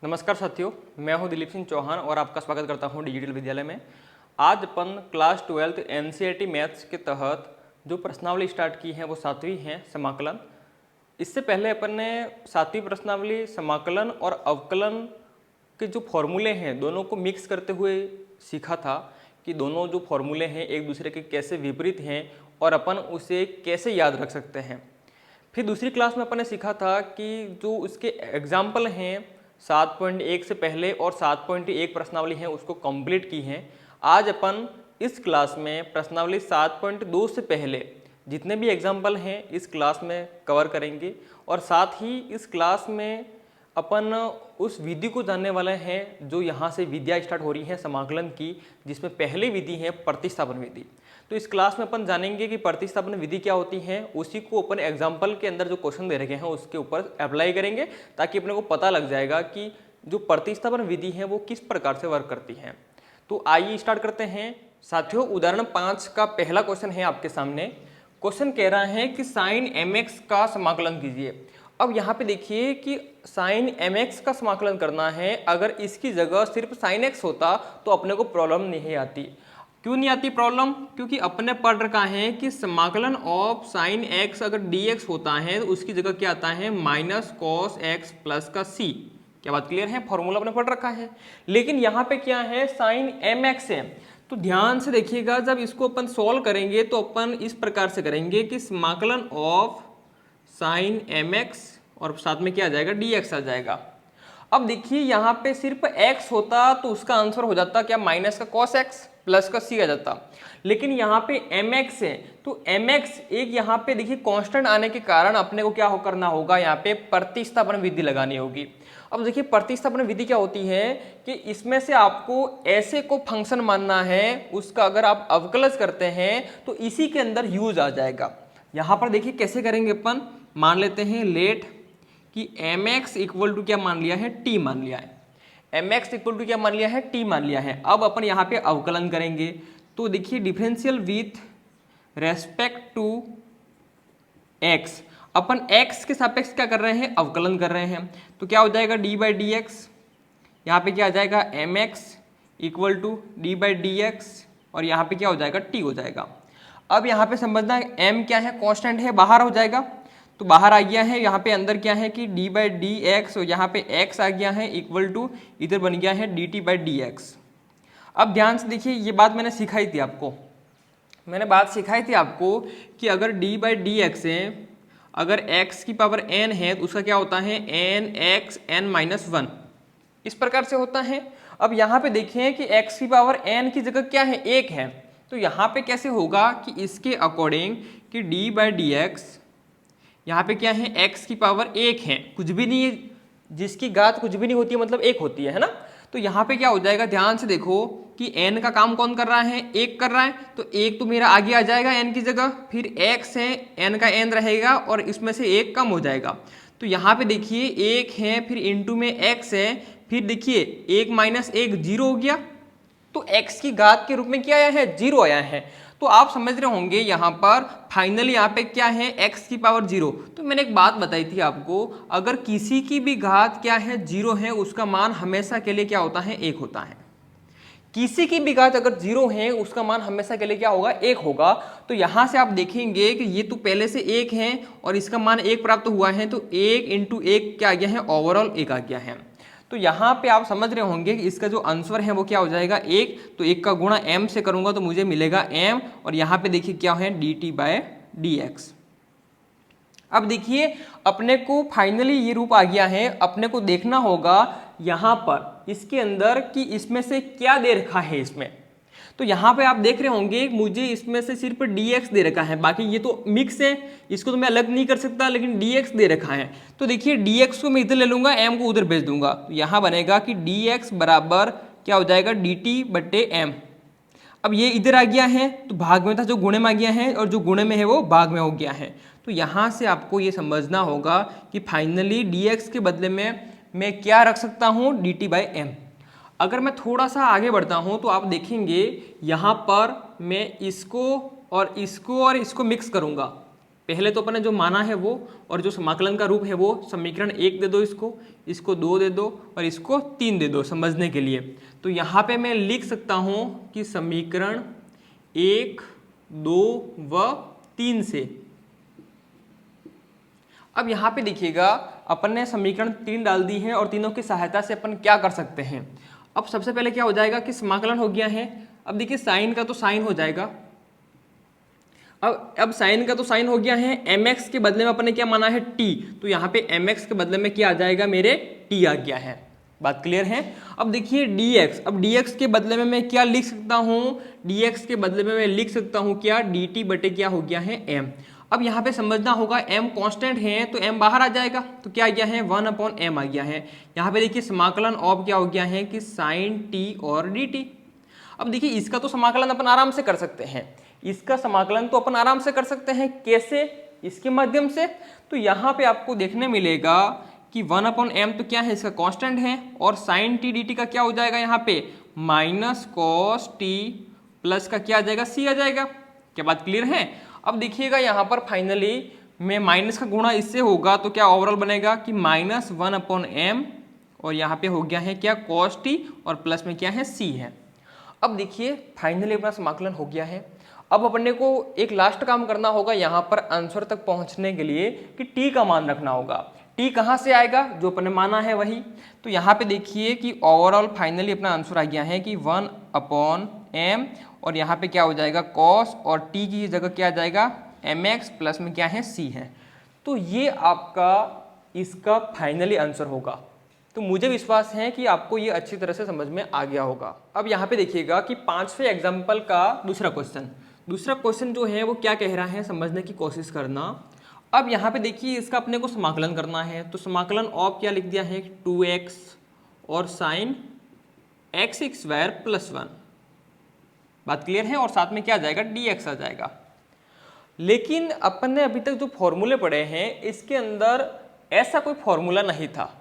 नमस्कार साथियों, मैं हूं दिलीप सिंह चौहान और आपका स्वागत करता हूं डिजिटल विद्यालय में। आज अपन क्लास 12 एनसीईआरटी मैथ्स के तहत जो प्रश्नावली स्टार्ट की है वो 7वीं है, समाकलन। इससे पहले अपन ने 7वीं प्रश्नावली समाकलन और अवकलन के जो फॉर्मूले हैं दोनों को मिक्स करते हुए सीखा था कि दोनों जो फॉर्मूले हैं एक दूसरे के कैसे विपरीत हैं और अपन उसे कैसे याद रख सकते हैं। फिर दूसरी क्लास में अपन ने सीखा था कि जो उसके एग्जाम्पल हैं 7.1 से पहले और 7.1 प्रश्नावली है उसको कंप्लीट की है। आज अपन इस क्लास में प्रश्नावली 7.2 से पहले जितने भी एग्जाम्पल हैं इस क्लास में कवर करेंगे और साथ ही इस क्लास में अपन उस विधि को जानने वाले हैं जो यहाँ से विधियाँ स्टार्ट हो रही हैं समाकलन की, जिसमें पहली विधि है प्रतिस्थापन विधि। तो इस क्लास में अपन जानेंगे कि प्रतिस्थापन विधि क्या होती है, उसी को अपन एग्जाम्पल के अंदर जो क्वेश्चन दे रखे हैं उसके ऊपर अप्लाई करेंगे ताकि अपने को पता लग जाएगा कि जो प्रतिस्थापन विधि है वो किस प्रकार से वर्क करती है। तो आइए स्टार्ट करते हैं साथियों। उदाहरण 5 का पहला क्वेश्चन है आपके सामने। क्वेश्चन कह रहा है कि साइन mx का समाकलन कीजिए। अब यहाँ पे देखिए कि साइन mx का समाकलन करना है, अगर इसकी जगह सिर्फ साइन x होता तो अपने को प्रॉब्लम नहीं आती। क्यों नहीं आती प्रॉब्लम? क्योंकि अपने पढ़ रखा है कि समाकलन ऑफ साइन x अगर dx होता है तो उसकी जगह क्या आता है माइनस कॉस x प्लस का c। क्या बात क्लियर है? फॉर्मूला अपने पढ़ रखा है। लेकिन यहाँ पे क्या है, साइन mx है। तो ध्यान से देखिएगा, जब इसको अपन सोल्व करेंगे तो अपन इस प्रकार से करेंगे कि समाकलन ऑफ साइन mx और साथ में क्या आ जाएगा dx आ जाएगा। अब देखिए यहाँ पे सिर्फ x होता तो उसका आंसर हो जाता क्या, माइनस का cos x प्लस का c आ जाता। लेकिन यहाँ पे mx है तो mx एक यहाँ पे देखिए कांस्टेंट आने के कारण अपने को क्या करना होगा, यहाँ पे प्रतिस्थापन विधि लगानी होगी। अब देखिए प्रतिस्थापन विधि क्या होती है कि इसमें से आपको ऐसे को फंक्शन मानना है, उसका अगर आप अवकलज करते हैं तो इसी के अंदर यूज आ जाएगा। यहाँ पर देखिए कैसे करेंगे अपन, मान लेते हैं लेट कि mx इक्वल टू क्या मान लिया है, t मान लिया है। mx इक्वल टू क्या मान लिया है, t मान लिया है। अब अपन यहाँ पे अवकलन करेंगे तो देखिए differential with respect to x, अपन x के सापेक्ष क्या कर रहे हैं, अवकलन कर रहे हैं। तो क्या हो जाएगा d बाई डी एक्स, यहाँ पे क्या आ जाएगा mx equal to d by d x और यहाँ पे क्या हो जाएगा t हो जाएगा। अब यहाँ पे समझना m क्या है, कांस्टेंट है, बाहर हो जाएगा तो बाहर आ गया है। यहाँ पे अंदर क्या है कि d बाई डी एक्स और यहाँ पे x आ गया है इक्वल टू इधर बन गया है dt बाई डी एक्स। अब ध्यान से देखिए, ये बात मैंने सिखाई थी आपको, मैंने बात सिखाई थी आपको कि अगर d बाई डी एक्स है, अगर x की पावर n है तो उसका क्या होता है n x n माइनस 1, इस प्रकार से होता है। अब यहाँ पे देखें कि x की पावर n की जगह क्या है, 1 है। तो यहाँ पे कैसे होगा कि इसके अकॉर्डिंग कि d बाई डी एक्स यहाँ पे क्या है, x की पावर 1 है, कुछ भी नहीं है, जिसकी घात कुछ भी नहीं होती है मतलब 1 होती है ना। तो यहाँ पे क्या हो जाएगा, ध्यान से देखो कि n का काम कौन कर रहा है, 1 कर रहा है। तो 1 तो मेरा आगे आ जाएगा n की जगह, फिर x है, n का n रहेगा और इसमें से 1 कम हो जाएगा। तो यहाँ पे देखिए 1 है, फिर इंटू में x है, फिर देखिए 1 माइनस 1 0 हो गया। तो x की घात के रूप में क्या आया है, 0 आया है। तो आप समझ रहे होंगे यहाँ पर फाइनली यहाँ पे क्या है, x की पावर 0। तो मैंने एक बात बताई थी आपको, अगर किसी की भी घात क्या है 0 है, उसका मान हमेशा के लिए क्या होता है, 1 होता है। किसी की भी घात अगर 0 है उसका मान हमेशा के लिए क्या होगा, 1 होगा। तो यहाँ से आप देखेंगे कि ये तो पहले से 1 है और इसका मान 1 प्राप्त हुआ है, तो 1 इंटू 1 क्या आ गया है, ओवरऑल 1 आ गया है। तो यहाँ पे आप समझ रहे होंगे कि इसका जो आंसर है वो क्या हो जाएगा, 1। तो 1 का गुणा m से करूंगा तो मुझे मिलेगा m और यहाँ पे देखिए क्या है dt बाय डी एक्स। अब देखिए अपने को फाइनली ये रूप आ गया है, अपने को देखना होगा यहाँ पर इसके अंदर कि इसमें से क्या दे रखा है इसमें। तो यहाँ पे आप देख रहे होंगे मुझे इसमें से सिर्फ dx दे रखा है, बाकी ये तो मिक्स है, इसको तो मैं अलग नहीं कर सकता, लेकिन dx दे रखा है। तो देखिए dx को मैं इधर ले लूंगा, m को उधर भेज दूंगा, तो यहाँ बनेगा कि dx बराबर क्या हो जाएगा, dt बटे m। अब ये इधर आ गया है तो भाग में था, जो गुणे में आ गया है, और जो गुणे में है वो भाग में हो गया है। तो यहाँ से आपको ये समझना होगा कि फाइनली dx के बदले में मैं क्या रख सकता हूँ, dt बाई m। अगर मैं थोड़ा सा आगे बढ़ता हूं तो आप देखेंगे यहाँ पर मैं इसको और इसको मिक्स करूंगा। पहले तो अपने जो माना है वो, और जो समाकलन का रूप है वो समीकरण 1 दे दो, इसको 2 दे दो और इसको 3 दे दो समझने के लिए। तो यहाँ पे मैं लिख सकता हूँ कि समीकरण 1, 2 व 3 से। अब यहाँ पे देखिएगा अपन ने समीकरण 3 डाल दी है और तीनों की सहायता से अपन क्या कर सकते हैं। अब सबसे पहले क्या हो जाएगा कि समाकलन हो गया है। अब देखिए साइन का तो साइन हो जाएगा, अब साइन का तो साइन हो गया है। mx के बदले में अपन ने क्या माना है t, तो यहाँ पे mx के बदले में क्या आ जाएगा मेरे t आ गया है। बात क्लियर है। अब देखिए dx, अब dx के बदले में मैं क्या लिख सकता हूँ, dx के बदले में मैं लिख सकता हूँ क्या, dt बटे क्या हो गया है m। अब यहाँ पे समझना होगा m कांस्टेंट है तो m बाहर आ जाएगा, तो क्या आ गया है 1/m आ गया है। यहाँ पे देखिए समाकलन ऑफ क्या हो गया है कि sin t और dt। अब देखिए इसका तो समाकलन अपन आराम से कर सकते हैं, इसका समाकलन तो अपन आराम से कर सकते हैं। कैसे? इसके माध्यम से। तो यहाँ पे आपको देखने मिलेगा कि 1/m तो क्या है, इसका कांस्टेंट है, और sin t dt का क्या हो जाएगा यहाँ पे माइनस cos t प्लस का क्या आ जाएगा c आ जाएगा। क्या बात क्लियर है? अब देखिएगा यहाँ पर फाइनली में माइनस का गुणा इससे होगा तो क्या ओवरऑल बनेगा कि -1/m, और यहाँ पे हो गया है क्या cos t और प्लस में क्या है c है। अब देखिए फाइनली अपना समाकलन हो गया है। अब अपने को एक लास्ट काम करना होगा यहाँ पर आंसर तक पहुँचने के लिए कि t का मान रखना होगा। t कहाँ से आएगा, जो अपने माना है वही। तो यहाँ पे देखिए कि ओवरऑल फाइनली अपना आंसर आ गया है कि 1/m, और यहाँ पे क्या हो जाएगा cos, और t की जगह क्या आ जाएगा mx प्लस में क्या है c है। तो ये आपका इसका फाइनली आंसर होगा। तो मुझे विश्वास है कि आपको ये अच्छी तरह से समझ में आ गया होगा। अब यहाँ पे देखिएगा कि 5वें एग्जाम्पल का दूसरा क्वेश्चन जो है वो क्या कह रहा है, समझने की कोशिश करना। अब यहाँ पे देखिए इसका अपने को समाकलन करना है, तो समाकलन ऑफ क्या लिख दिया है 2x और साइन x² प्लस 1। बात क्लियर है, और साथ में क्या आ जाएगा dx आ जाएगा। लेकिन अपन ने अभी तक जो फॉर्मूले पढ़े हैं इसके अंदर ऐसा कोई फॉर्मूला नहीं था,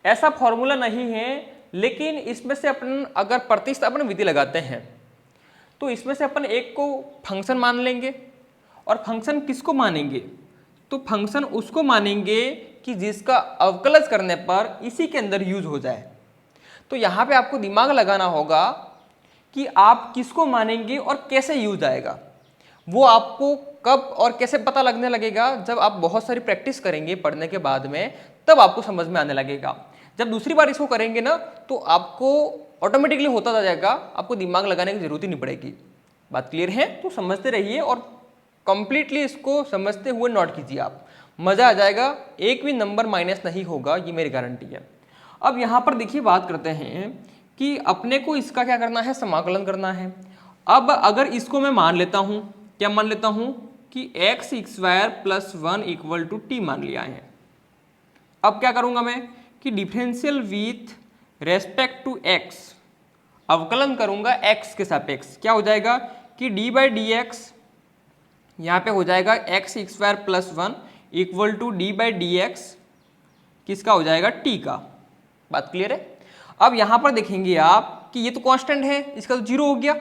ऐसा फॉर्मूला नहीं है। लेकिन इसमें से अपन अगर प्रतिस्थापन विधि लगाते हैं तो इसमें से अपन एक को फंक्शन मान लेंगे, और फंक्शन किसको मानेंगे, तो फंक्शन उसको मानेंगे कि जिसका अवकलज करने पर इसी के अंदर यूज हो जाए। तो यहाँ पे आपको दिमाग लगाना होगा कि आप किसको मानेंगे और कैसे यूज आएगा। वो आपको कब और कैसे पता लगने लगेगा, जब आप बहुत सारी प्रैक्टिस करेंगे पढ़ने के बाद में, तब आपको समझ में आने लगेगा। जब दूसरी बार इसको करेंगे ना तो आपको ऑटोमेटिकली होता जाएगा, आपको दिमाग लगाने की जरूरत ही नहीं पड़ेगी। बात क्लियर है? तो समझते रहिए और कंप्लीटली इसको समझते हुए नोट कीजिए, आप मजा आ जाएगा, एक भी नंबर माइनस नहीं होगा, ये मेरी गारंटी है। अब यहाँ पर देखिए बात करते हैं कि अपने को इसका क्या करना है, समाकलन करना है। अब अगर इसको मैं मान लेता हूँ, क्या मान लेता हूँ कि x² plus 1 equal to t मान लिया है। अब क्या करूँगा मैं कि differential with respect to x, अवकलन करूँगा x के सापेक्ष। क्या हो जाएगा कि d/dx यहाँ पे हो जाएगा x² plus 1 equal to d/dx किसका हो जाएगा t का। बात क्लियर है? अब यहाँ पर देखेंगे आप कि ये तो कांस्टेंट है, इसका तो 0 हो गया।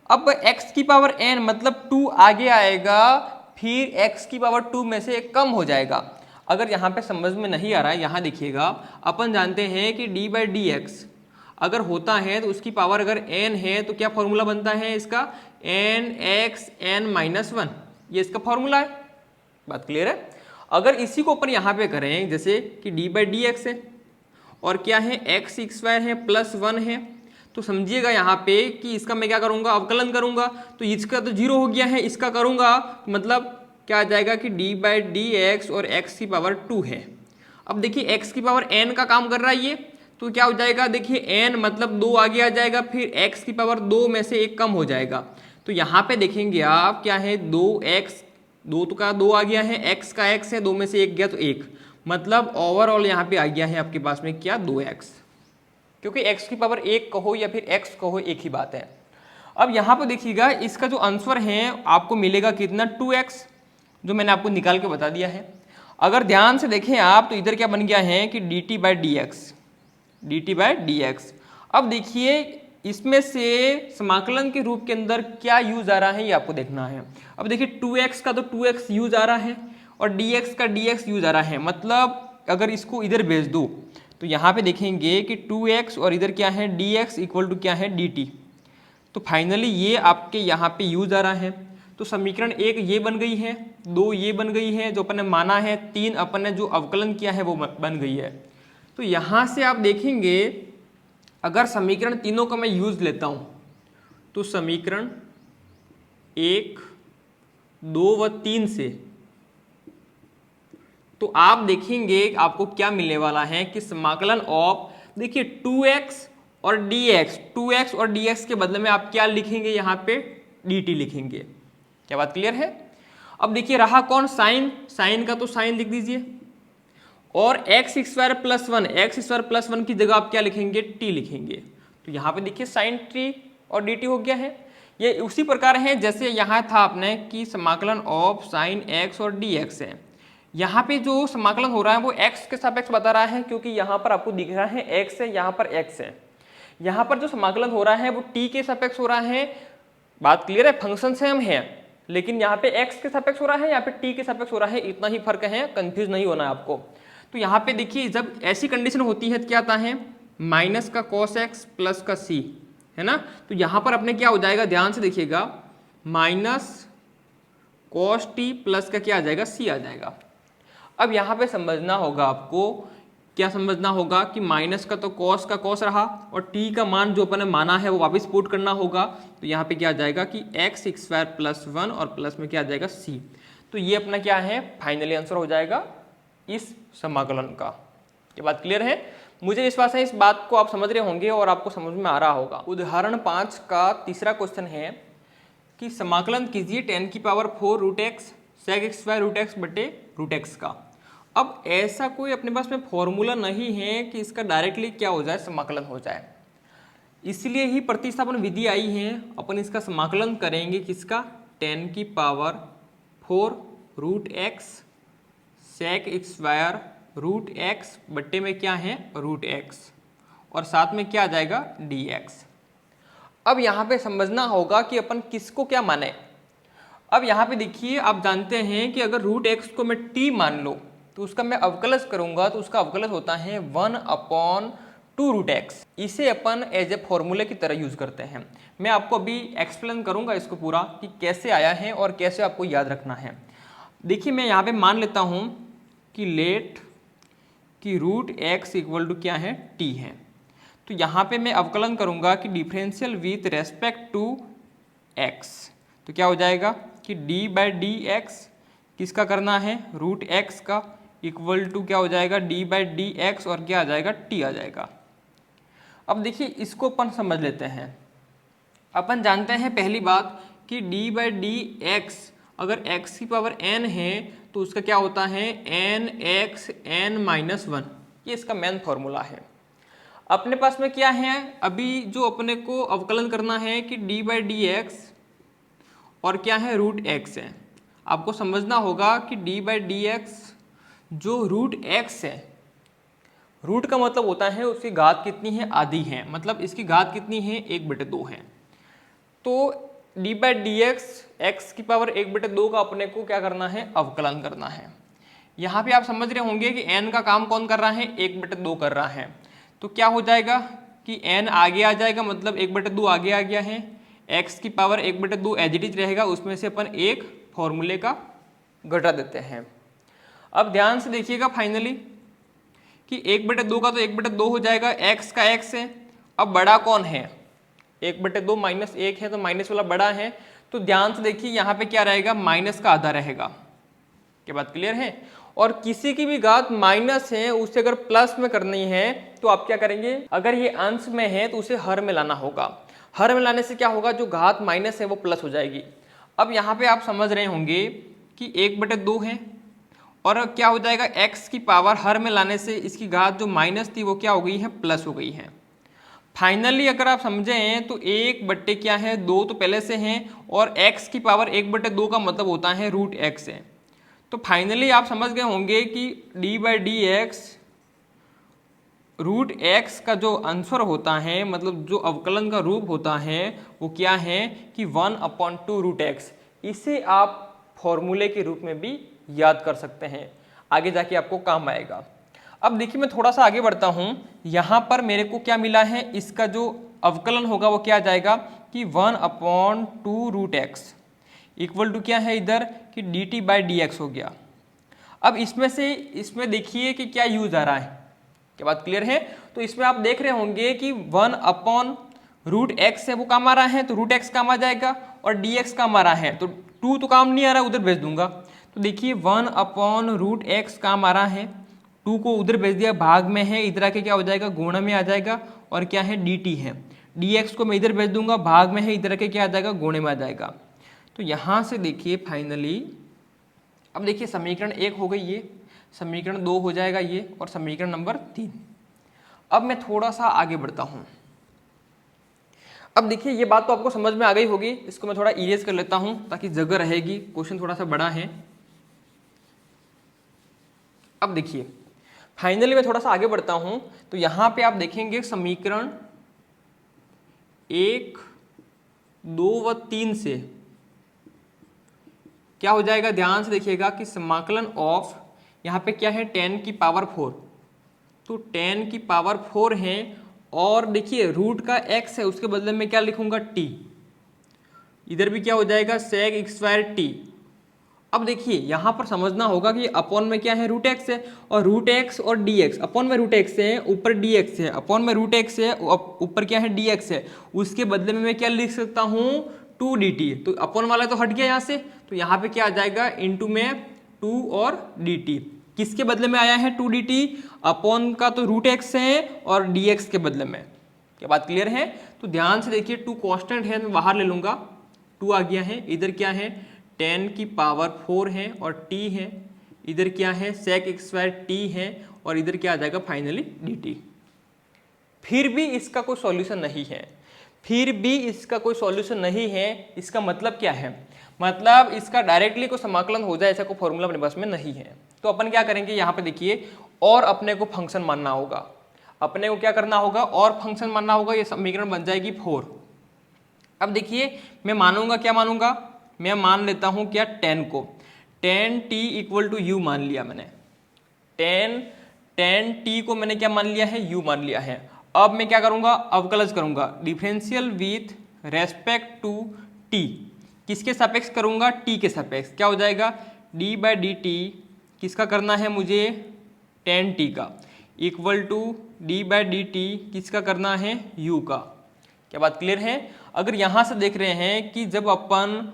अब x की पावर n मतलब 2 आगे आएगा, फिर x की पावर 2 में से एक कम हो जाएगा। अगर यहाँ पे समझ में नहीं आ रहा है, यहाँ देखिएगा, अपन जानते हैं कि d/dx अगर होता है तो उसकी पावर अगर n है तो क्या फॉर्मूला बनता है इसका nxn-1, ये इसका फॉर्मूला है। बात क्लियर है? अगर इसी को अपन यहाँ पे करें जैसे कि d/dx है और क्या है x² है प्लस 1 है, तो समझिएगा यहाँ पे कि इसका मैं क्या करूँगा, अवकलन करूँगा। तो इसका तो 0 हो गया है, इसका करूँगा मतलब क्या आ जाएगा कि d/dx और x की पावर 2 है। अब देखिए x की पावर n का काम कर रहा है ये, तो क्या हो जाएगा, देखिए n मतलब 2 आगे आ जाएगा, फिर x की पावर 2 में से एक कम हो जाएगा। तो यहाँ पे देखेंगे आप क्या है 2x, 2 तो का 2 आ गया है, x का x है, 2 में से एक गया तो 1, मतलब ओवरऑल यहाँ पे आ गया है आपके पास में क्या 2x, क्योंकि x की पावर 1 कहो या फिर x कहो एक ही बात है। अब यहाँ पर देखिएगा इसका जो आंसर है आपको मिलेगा कितना 2x, जो मैंने आपको निकाल के बता दिया है। अगर ध्यान से देखें आप तो इधर क्या बन गया है कि dt/dx। अब देखिए इसमें से समाकलन के रूप के अंदर क्या यूज आ रहा है ये आपको देखना है। अब देखिए 2x का तो 2x यूज आ रहा है और dx का dx यूज आ रहा है, मतलब अगर इसको इधर भेज दो तो यहाँ पे देखेंगे कि 2x और इधर क्या है dx इक्वल टू क्या है dt। तो फाइनली ये आपके यहाँ पे यूज आ रहा है। तो समीकरण 1 ये बन गई है, 2 ये बन गई है जो अपन ने माना है, 3 अपन ने जो अवकलन किया है वो बन गई है। तो यहाँ से आप देखेंगे अगर समीकरण तीनों का मैं यूज लेता हूँ तो समीकरण 1, 2 व 3 से तो आप देखेंगे आपको क्या मिलने वाला है कि समाकलन ऑफ, देखिए 2x और dx, 2x और dx के बदले में आप क्या लिखेंगे यहाँ पे dt लिखेंगे। क्या बात क्लियर है? अब देखिए रहा कौन, साइन, साइन का तो साइन लिख दीजिए और x square plus 1, x square plus 1 की जगह आप क्या लिखेंगे t लिखेंगे। तो यहाँ पे देखिए साइन t और dt हो गया है। ये उसी प्रकार है जैसे यहाँ था आपने कि समाकलन ऑफ साइन x और dx है। यहाँ पे जो समाकलन हो रहा है वो x के सापेक्ष बता रहा है क्योंकि यहाँ पर आपको दिख रहा है x है, यहाँ पर x है। यहाँ पर जो समाकलन हो रहा है वो t के सापेक्ष हो रहा है। बात क्लियर है? फंक्शन सेम है लेकिन यहाँ पे x के सापेक्ष हो रहा है, यहाँ पे t के सापेक्ष हो रहा है, इतना ही फर्क है, कंफ्यूज नहीं होना है आपको। तो यहाँ पे देखिए जब ऐसी कंडीशन होती है तो क्या आता है, माइनस का cos x प्लस का c, है ना। तो यहाँ पर अपने क्या हो जाएगा, ध्यान से देखिएगा, माइनस cos t प्लस का क्या आ जाएगा, c आ जाएगा। अब यहाँ पे समझना होगा आपको, क्या समझना होगा कि माइनस का तो cos का cos रहा और t का मान जो अपन ने माना है वो वापस पुट करना होगा। तो यहाँ पे क्या आ जाएगा कि x स्क्वायर प्लस 1 और प्लस में क्या आ जाएगा c। तो ये अपना क्या है, फाइनली आंसर हो जाएगा इस समाकलन का। ये बात क्लियर है? मुझे विश्वास है इस बात को आप समझ रहे होंगे और आपको समझ में आ रहा होगा। उदाहरण 5 का तीसरा क्वेश्चन है कि समाकलन कीजिए 10 की power 4 root x sec x square root x बटे रूट एक्स का। अब ऐसा कोई अपने पास में फॉर्मूला नहीं है कि इसका डायरेक्टली क्या हो जाए, समाकलन हो जाए, इसलिए ही प्रतिस्थापन विधि आई है। अपन इसका समाकलन करेंगे किसका, 10 की power 4 root x sec x square root x बट्टे में क्या है रूट एक्स और साथ में क्या आ जाएगा dx। अब यहाँ पे समझना होगा कि अपन किसको क्या माने। अब यहाँ पे देखिए आप जानते हैं कि अगर रूट एक्स को मैं t मान लो तो उसका मैं अवकलज करूंगा तो उसका अवकलज होता है 1/2 रूट एक्स। इसे अपन एज ए फॉर्मूले की तरह यूज करते हैं। मैं आपको अभी एक्सप्लेन करूंगा इसको पूरा कि कैसे आया है और कैसे आपको याद रखना है। देखिए मैं यहाँ पे मान लेता हूँ कि लेट कि रूट एक्स इक्वल टू क्या है t है। तो यहाँ पे मैं अवकलन करूंगा कि differential with respect to x। तो क्या हो जाएगा कि d बाई डी एक्स किसका करना है, रूट एक्स का, इक्वल टू क्या हो जाएगा d बाई डी एक्स और क्या आ जाएगा t आ जाएगा। अब देखिए इसको अपन समझ लेते हैं। अपन जानते हैं पहली बात कि d बाई डी एक्स अगर x की पावर n है तो उसका क्या होता है nx n-1। ये इसका मेन फॉर्मूला है। अपने पास में क्या है, अभी जो अपने को अवकलन करना है कि d बाई डी एक्स और क्या है रूट एक्स है। आपको समझना होगा कि d बाई डी एक्स जो रूट एक्स है, रूट का मतलब होता है उसकी घात कितनी है, आधी है, मतलब इसकी घात कितनी है 1/2 है। तो d by d x x की पावर 1/2 का अपने को क्या करना है, अवकलन करना है। यहाँ पे आप समझ रहे होंगे कि n का काम कौन कर रहा है, 1/2 कर रहा है। तो क्या हो जाएगा कि n आगे आ जाएगा, मतलब 1/2 आगे आ गया है, x की पावर 1/2 एज इट इज रहेगा, उसमें से अपन एक फॉर्मूले का घटा देते हैं। अब ध्यान से देखिएगा फाइनली कि 1/2 का तो 1/2 हो जाएगा, x का x है। अब बड़ा कौन है, 1/2 माइनस 1 है तो माइनस वाला बड़ा है। तो ध्यान से देखिए यहाँ पे क्या रहेगा, माइनस का आधा रहेगा। क्या बात क्लियर है? और किसी की भी घात माइनस है उसे अगर प्लस में करनी है तो आप क्या करेंगे, अगर ये अंश में है तो उसे हर में लाना होगा। हर में लाने से क्या होगा, जो घात माइनस है वो प्लस हो जाएगी। अब यहाँ पे आप समझ रहे होंगे कि 1/2 है और क्या हो जाएगा, x की पावर हर में लाने से इसकी घात जो माइनस थी वो क्या हो गई है, प्लस हो गई है। फाइनली अगर आप समझें तो 1/2 क्या है, 2 तो पहले से हैं और x की पावर 1/2 का मतलब होता है रूट x है। तो फाइनली आप समझ गए होंगे कि d by d x root x का जो आंसर होता है, मतलब जो अवकलन का रूप होता है, वो क्या है कि 1/2 रूट एक्स। इसे आप फॉर्मूले के रूप में भी याद कर सकते हैं, आगे जाके आपको काम आएगा। अब देखिए मैं थोड़ा सा आगे बढ़ता हूँ, यहाँ पर मेरे को क्या मिला है, इसका जो अवकलन होगा वो क्या आ जाएगा कि 1/2 रूट एक्स इक्वल टू क्या है इधर कि dt/dx हो गया। अब इसमें देखिए कि क्या यूज आ रहा है, क्या बात क्लियर है। तो इसमें आप देख रहे होंगे कि 1/√x है वो काम आ रहा है, तो रूट एक्स काम आ जाएगा, और dx काम आ रहा है, तो 2 तो काम नहीं आ रहा, उधर भेज दूंगा। तो देखिए 1/√x काम आ रहा है, 2 को उधर भेज दिया, भाग में है, इधर आके क्या हो जाएगा गुणा में आ जाएगा, और क्या है dt है, dx को मैं इधर भेज दूंगा, भाग में है, इधर आके क्या आ जाएगा गुणे में आ जाएगा। तो यहाँ से देखिए फाइनली, अब देखिए समीकरण 1 हो गई ये, समीकरण 2 हो जाएगा ये, और समीकरण नंबर 3। अब मैं थोड़ा सा आगे बढ़ता हूँ। अब देखिए ये बात तो आपको समझ में आ गई होगी, इसको मैं थोड़ा इरेज कर लेता हूँ ताकि जगह रहेगी, क्वेश्चन थोड़ा सा बड़ा है। अब देखिए फाइनली मैं थोड़ा सा आगे बढ़ता हूँ, तो यहाँ पे आप देखेंगे समीकरण 1, 2 व 3 से क्या हो जाएगा, ध्यान से देखिएगा कि समाकलन ऑफ, यहाँ पे क्या है 10 की पावर 4, तो 10 की पावर 4 है, और देखिए रूट का x है, उसके बदले में क्या लिखूंगा t, इधर भी क्या हो जाएगा sec x² t। अब देखिए यहाँ पर समझना होगा कि अपॉन में क्या है रूट एक्स है, और रूट एक्स और dx, अपॉन में रूट एक्स है, ऊपर dx है, अपॉन में रूट एक्स है, ऊपर क्या है dx है, उसके बदले में मैं क्या लिख सकता हूँ 2dt। तो अपॉन वाला तो हट गया यहाँ से, तो यहाँ पे क्या आ जाएगा इनटू में 2 और dt, किसके बदले में आया है 2dt, अपॉन का तो रूट एक्स है और dx के बदले में। क्या बात क्लियर है। तो ध्यान से देखिए 2 कांस्टेंट है, मैं बाहर ले लूंगा, 2 आ गया है, इधर क्या है 10 की पावर 4 है और t है, इधर क्या है sec x² t है, और इधर क्या आ जाएगा फाइनली dt। फिर भी इसका कोई सॉल्यूशन नहीं है, फिर भी इसका कोई सॉल्यूशन नहीं है। इसका मतलब क्या है, मतलब इसका डायरेक्टली कोई समाकलन हो जाए ऐसा कोई फॉर्मूला अपने पास में नहीं है। तो अपन क्या करेंगे यहाँ पे देखिए, और अपने को फंक्शन मानना होगा, अपने को क्या करना होगा और फंक्शन मानना होगा, ये समीकरण बन जाएगी 4। अब देखिए मैं मानूंगा, क्या मानूंगा, मैं मान लेता हूं क्या 10 को, 10t इक्वल टू u मान लिया मैंने, 10t को मैंने क्या मान लिया है u मान लिया है। अब मैं क्या करूंगा, अवकलज करूंगा, differential with respect to t, किसके सापेक्ष करूंगा t के सापेक्ष, क्या हो जाएगा d/dt, किसका करना है मुझे 10t का, इक्वल टू d/dt किसका करना है u का। क्या बात क्लियर है। अगर यहां से देख रहे हैं कि जब अपन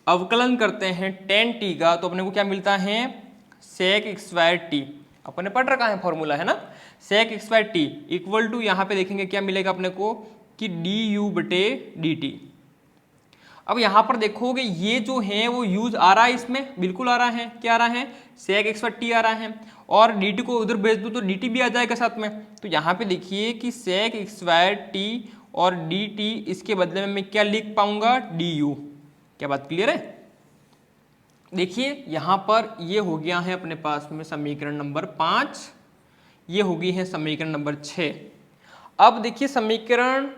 अवकलन करते हैं 10t का, तो अपने को क्या मिलता है sec x² t, अपन ने पढ़ रखा है फॉर्मूला है ना, sec x² t equal to, यहाँ पे देखेंगे क्या मिलेगा अपने को कि du/dt। अब यहाँ पर देखोगे ये जो है वो यूज आ रहा है, इसमें बिल्कुल आ रहा है, क्या आ रहा है sec x² t आ रहा है, और dt को उधर भेज दूँ तो dt भी आ जाएगा साथ में। तो यहाँ पे देखिए कि sec x² t और dt, इसके बदले में मैं क्या लिख पाऊंगा du। क्या बात क्लियर है। देखिए यहाँ पर ये हो गया है अपने पास में समीकरण नंबर 5, ये हो गई है समीकरण नंबर 6। अब देखिए समीकरण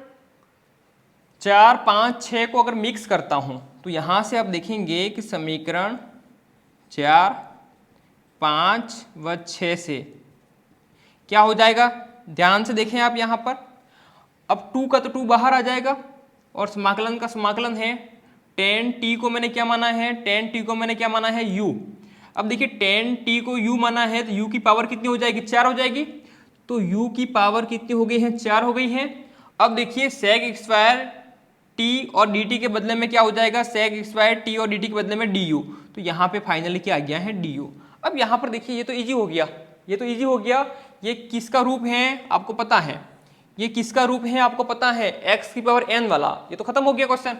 4, 5, 6 को अगर मिक्स करता हूँ, तो यहाँ से आप देखेंगे कि समीकरण 4, 5 व 6 से क्या हो जाएगा, ध्यान से देखें आप यहाँ पर, अब 2 का तो 2 बाहर आ जाएगा, और समाकलन का समाकलन है, 10t को मैंने क्या माना है, 10t को मैंने क्या माना है u। अब देखिए 10t को u माना है, तो u की पावर कितनी हो जाएगी 4 हो जाएगी, तो u की पावर कितनी हो गई है 4 हो गई है। अब देखिए sec x² t और dt के बदले में क्या हो जाएगा, sec x² t और dt के बदले में du, तो यहाँ पे फाइनली क्या आ गया है du। अब यहाँ पर देखिए ये तो इजी हो गया, ये तो इजी हो गया, ये किसका रूप है आपको पता है, ये किसका रूप है आपको पता है, x की पावर n वाला, ये तो खत्म हो गया क्वेश्चन।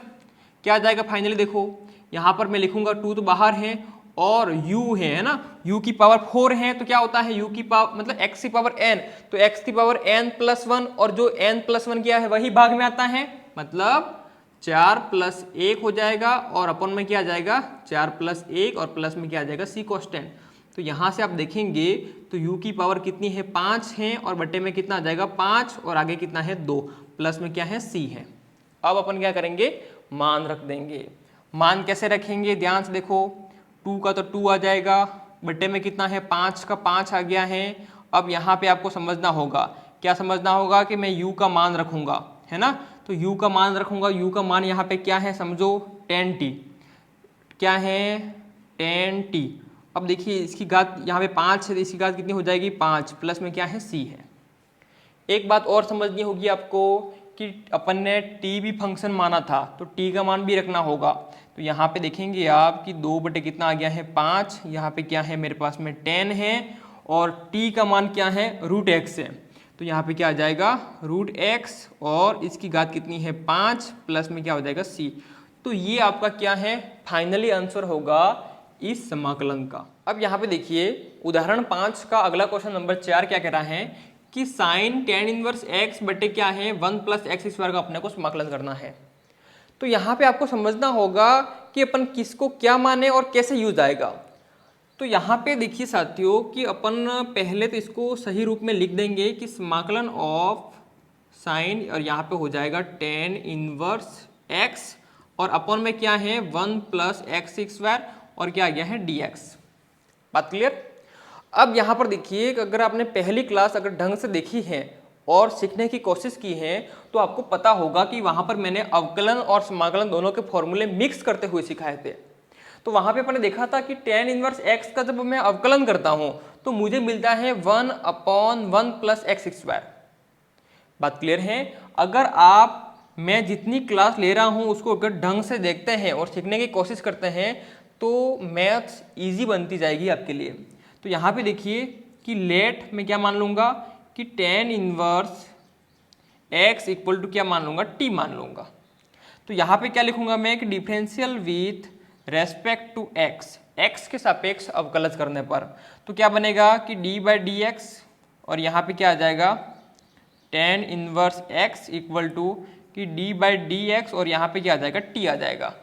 क्या आ जाएगा फाइनली, देखो यहाँ पर मैं लिखूंगा 2 तो बाहर है, और u है ना, u की पावर 4 है, तो क्या होता है u की पावर मतलब x की पावर n, तो x की पावर n+1, और जो n+1 क्या है वही भाग में आता है, मतलब 4+1 हो जाएगा, और अपन में क्या आ जाएगा 4+1, और प्लस में क्या आ जाएगा c कांस्टेंट, तो यहाँ से आप देखेंगे तो u की पावर कितनी है 5 है और बट्टे में कितना आ जाएगा 5 और आगे कितना है 2, प्लस में क्या है c है। अब अपन क्या करेंगे, मान रख देंगे। मान कैसे रखेंगे, ध्यान से देखो, 2 का तो 2 आ जाएगा, बट्टे में कितना है 5 का 5 आ गया है। अब यहाँ पे आपको समझना होगा, क्या समझना होगा कि मैं u का मान रखूंगा, है ना। तो u का मान रखूंगा, u का मान यहाँ पे क्या है समझो 10t, क्या है 10t। अब देखिए इसकी घात यहाँ पे 5 है तो इसकी घात कितनी हो जाएगी 5, प्लस में क्या है c है। एक बात और समझनी होगी आपको कि अपन ने t भी फंक्शन माना था तो t का मान भी रखना होगा। तो यहाँ पे देखेंगे आप कि 2 बटे कितना आ गया है 5, यहाँ पे क्या है मेरे पास में 10 है और t का मान क्या है √x है। तो यहाँ पे क्या आ जाएगा √x और इसकी घात कितनी है 5, प्लस में क्या हो जाएगा c। तो ये आपका क्या है फाइनली आंसर होगा इस समाकलन का। अब यहाँ पे देखिए उदाहरण 5 का अगला क्वेश्चन नंबर 4 क्या कह रहा है कि साइन tan इनवर्स x बटे क्या है 1 + x² का अपने को समाकलन करना है। तो यहाँ पे आपको समझना होगा कि अपन किसको क्या माने और कैसे यूज आएगा। तो यहाँ पे देखिए साथियों कि अपन पहले तो इसको सही रूप में लिख देंगे कि समाकलन ऑफ साइन और यहाँ पे हो जाएगा tan इनवर्स x और अपन में क्या है 1 + x² और क्या आ गया है dx। बात क्लियर। अब यहाँ पर देखिए कि अगर आपने पहली क्लास अगर ढंग से देखी है और सीखने की कोशिश की है तो आपको पता होगा कि वहाँ पर मैंने अवकलन और समाकलन दोनों के फॉर्मूले मिक्स करते हुए सिखाए थे। तो वहाँ पे अपने देखा था कि tan इनवर्स x का जब मैं अवकलन करता हूँ तो मुझे मिलता है 1/1 + x²। बात क्लियर है। अगर आप मैं जितनी क्लास ले रहा हूँ उसको अगर ढंग से देखते हैं और सीखने की कोशिश करते हैं तो मैथ्स ईजी बनती जाएगी आपके लिए। तो यहाँ पे देखिए कि लेट मैं क्या मान लूँगा कि tan inverse x equal to क्या मान लूँगा t मान लूँगा। तो यहाँ पे क्या लिखूँगा मैं कि differential with respect to x के सापेक्ष अवकलज करने पर तो क्या बनेगा कि d/dx और यहाँ पे क्या आ जाएगा tan inverse x equal to कि d/dx और यहाँ पे क्या आ जाएगा t आ जाएगा।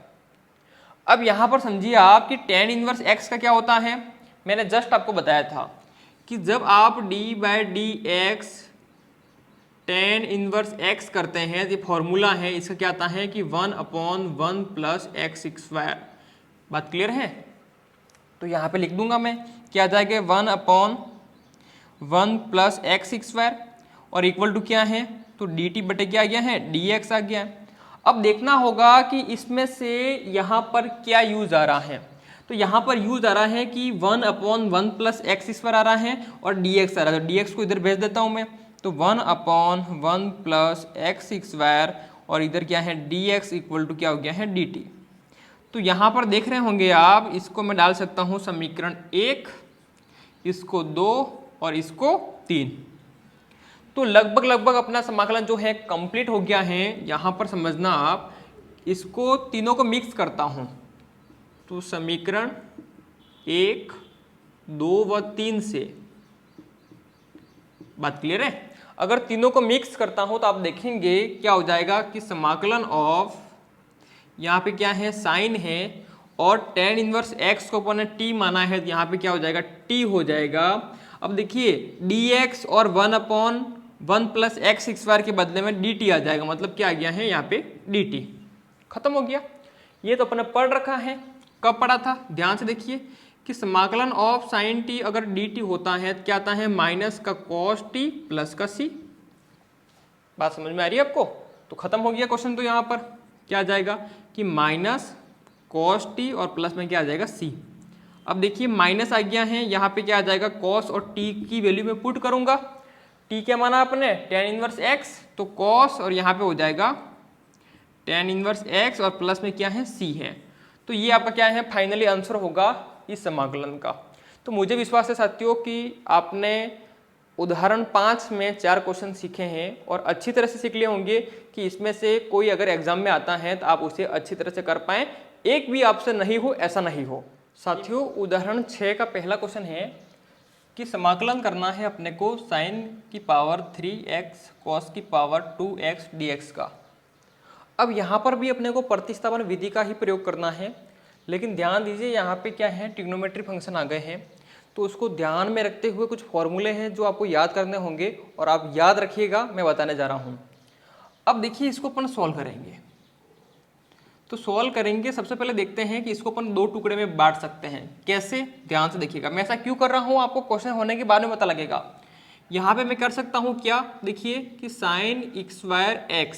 अब यहाँ पर समझिए आप कि tan इनवर्स x का क्या होता है, मैंने जस्ट आपको बताया था कि जब आप d/dx tan इनवर्स x करते हैं तो फॉर्मूला है इसका क्या आता है कि 1/1 + x²। बात क्लियर है। तो यहाँ पे लिख दूंगा मैं क्या आ जाएगा 1/1 + x² और इक्वल टू क्या है तो dt बटे क्या आ गया है dx आ गया है। अब देखना होगा कि इसमें से यहाँ पर क्या यूज आ रहा है। तो यहाँ पर यूज आ रहा है कि 1/1 + x² आ रहा है और dx आ रहा है। तो dx को इधर भेज देता हूँ मैं, तो 1/1 + x² और इधर क्या है dx इक्वल टू क्या हो गया है dt। तो यहाँ पर देख रहे होंगे आप, इसको मैं डाल सकता हूँ समीकरण 1, इसको 2 और इसको 3। तो लगभग अपना समाकलन जो है कंप्लीट हो गया है। यहाँ पर समझना आप, इसको तीनों को मिक्स करता हूँ तो समीकरण 1, 2 व 3 से। बात क्लियर है। अगर तीनों को मिक्स करता हूँ तो आप देखेंगे क्या हो जाएगा कि समाकलन ऑफ यहाँ पे क्या है साइन है और tan इनवर्स x को अपन ने t माना है तो यहाँ पे क्या हो जाएगा t हो जाएगा। अब देखिए dx और 1/1 + x² के बदले में dt आ जाएगा, मतलब क्या आ गया है यहाँ पे dt। खत्म हो गया। ये तो अपने पढ़ रखा है। कब पढ़ा था, ध्यान से देखिए कि समाकलन ऑफ साइन t अगर dt होता है तो क्या आता है माइनस का cos t प्लस का c। बात समझ में आ रही है आपको। तो खत्म हो गया क्वेश्चन। तो यहाँ पर क्या आ जाएगा कि माइनस cos t और प्लस में क्या आ जाएगा c। अब देखिए माइनस आ गया है, यहाँ पे क्या आ जाएगा cos और t की वैल्यू में पुट करूंगा। t क्या माना आपने tan इनवर्स x, तो cos और यहाँ पे हो जाएगा tan इनवर्स x और प्लस में क्या है c है। तो ये आपका क्या है फाइनली आंसर होगा इस समाकलन का। तो मुझे विश्वास है साथियों कि आपने उदाहरण 5 में 4 क्वेश्चन सीखे हैं और अच्छी तरह से सीख लिए होंगे कि इसमें से कोई अगर एग्जाम में आता है तो आप उसे अच्छी तरह से कर पाएं, एक भी आपसे नहीं हो ऐसा नहीं हो। साथियों उदाहरण 6 का पहला क्वेश्चन है कि समाकलन करना है अपने को साइन की पावर 3x कॉस की पावर 2x dx का। अब यहाँ पर भी अपने को प्रतिस्थापन विधि का ही प्रयोग करना है, लेकिन ध्यान दीजिए यहाँ पे क्या है ट्रिग्नोमेट्री फंक्शन आ गए हैं। तो उसको ध्यान में रखते हुए कुछ फॉर्मूले हैं जो आपको याद करने होंगे और आप याद रखिएगा, मैं बताने जा रहा हूँ। अब देखिए इसको अपन सॉल्व करेंगे। तो सॉल्व करेंगे, सबसे पहले देखते हैं कि इसको अपन 2 टुकड़े में बांट सकते हैं। कैसे, ध्यान से देखिएगा। मैं ऐसा क्यों कर रहा हूँ आपको क्वेश्चन होने के बाद में पता लगेगा। यहाँ पे मैं कर सकता हूँ क्या, देखिए कि साइन x²x।